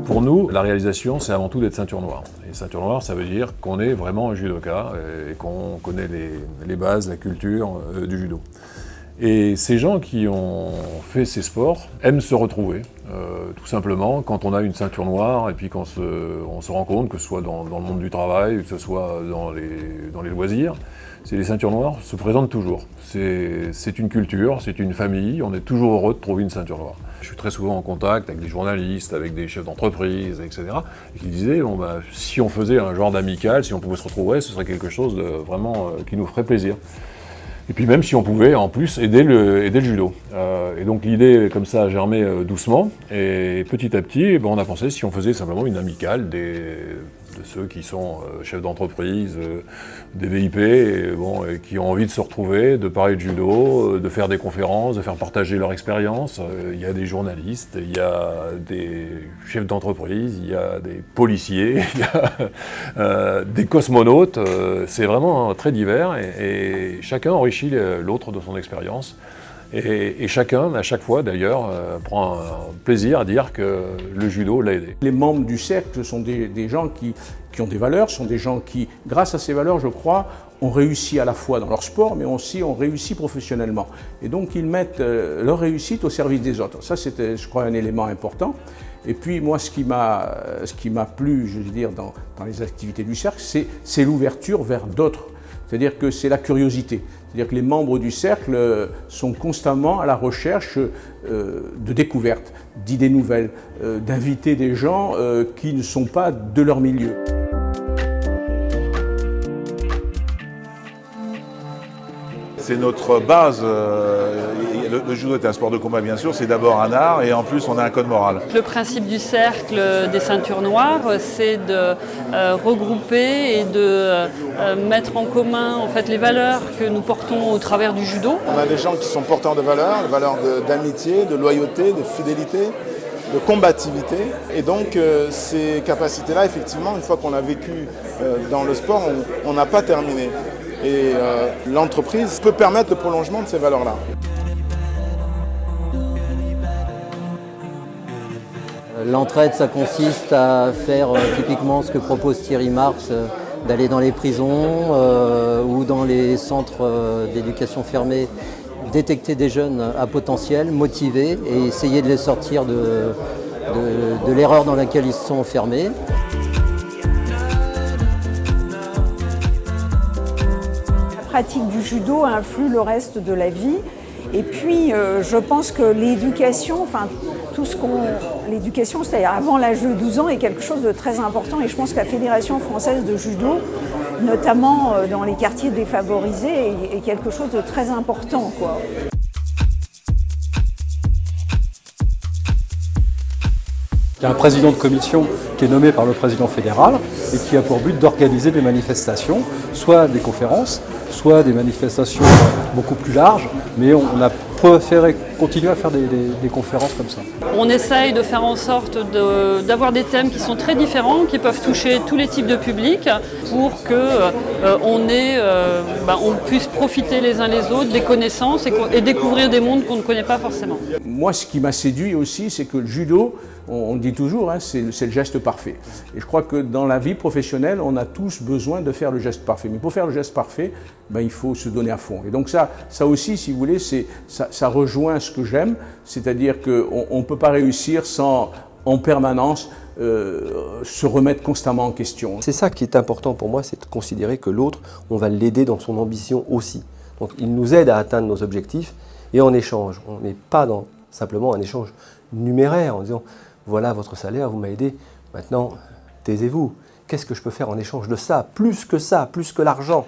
Pour nous, la réalisation, c'est avant tout d'être ceinture noire. Et ceinture noire, ça veut dire qu'on est vraiment un judoka et qu'on connaît les bases, la culture du judo. Et ces gens qui ont fait ces sports aiment se retrouver, tout simplement, quand on a une ceinture noire et puis qu'on se rend compte, que ce soit dans le monde du travail, que ce soit dans les loisirs, les ceintures noires se présentent toujours. C'est une culture, c'est une famille, on est toujours heureux de trouver une ceinture noire. Je suis très souvent en contact avec des journalistes, avec des chefs d'entreprise, etc. et qui disaient, bon, si on faisait un genre d'amical, si on pouvait se retrouver, ce serait quelque chose de vraiment qui nous ferait plaisir. Et puis même si on pouvait en plus aider le judo. Et donc l'idée comme ça a germé doucement, et petit à petit, on a pensé si on faisait simplement une amicale de ceux qui sont chefs d'entreprise, des VIP, et qui ont envie de se retrouver, de parler de judo, de faire des conférences, de faire partager leur expérience. Il y a des journalistes, il y a des chefs d'entreprise, il y a des policiers, il y a des cosmonautes. C'est vraiment très divers et chacun enrichit l'autre de son expérience. Et chacun, à chaque fois d'ailleurs, prend un plaisir à dire que le judo l'a aidé. Les membres du cercle sont des gens qui ont des valeurs, sont des gens qui, grâce à ces valeurs, je crois, ont réussi à la fois dans leur sport, mais aussi ont réussi professionnellement. Et donc ils mettent leur réussite au service des autres. Ça, c'était, je crois, un élément important. Et puis moi, ce qui m'a plu, je veux dire, dans les activités du cercle, c'est l'ouverture vers d'autres. C'est-à-dire que c'est la curiosité. C'est-à-dire que les membres du cercle sont constamment à la recherche de découvertes, d'idées nouvelles, d'inviter des gens qui ne sont pas de leur milieu. C'est notre base. Le judo est un sport de combat, bien sûr, c'est d'abord un art et en plus on a un code moral. Le principe du cercle des ceintures noires, c'est de regrouper et de mettre en commun en fait, les valeurs que nous portons au travers du judo. On a des gens qui sont porteurs de valeurs d'amitié, de loyauté, de fidélité, de combativité. Et donc ces capacités-là, effectivement, une fois qu'on a vécu dans le sport, on n'a pas terminé. Et l'entreprise peut permettre le prolongement de ces valeurs-là. L'entraide, ça consiste à faire typiquement ce que propose Thierry Marx, d'aller dans les prisons ou dans les centres d'éducation fermée, détecter des jeunes à potentiel, motivés et essayer de les sortir de l'erreur dans laquelle ils se sont enfermés. La pratique du judo influe le reste de la vie. Et puis, je pense que l'éducation, l'éducation, c'est-à-dire avant l'âge de 12 ans, est quelque chose de très important. Et je pense que la Fédération française de judo, notamment dans les quartiers défavorisés, est quelque chose de très important, quoi. Il y a un président de commission qui est nommé par le président fédéral et qui a pour but d'organiser des manifestations, soit des conférences, soit des manifestations beaucoup plus larges, mais on a préféré continuer à faire des conférences comme ça. On essaye de faire en sorte d'avoir des thèmes qui sont très différents, qui peuvent toucher tous les types de publics pour qu'on puisse profiter les uns les autres des connaissances et découvrir des mondes qu'on ne connaît pas forcément. Moi, ce qui m'a séduit aussi, c'est que le judo, on le dit toujours, hein, c'est le geste parfait. Et je crois que dans la vie professionnelle, on a tous besoin de faire le geste parfait. Mais pour faire le geste parfait, il faut se donner à fond. Et donc ça aussi, si vous voulez, ça rejoint ce que j'aime, c'est-à-dire qu'on ne peut pas réussir sans, en permanence, se remettre constamment en question. C'est ça qui est important pour moi, c'est de considérer que l'autre, on va l'aider dans son ambition aussi. Donc il nous aide à atteindre nos objectifs et en échange. On n'est pas dans simplement un échange numéraire en disant voilà votre salaire, vous m'avez aidé, maintenant taisez-vous. Qu'est-ce que je peux faire en échange de ça, plus que l'argent ?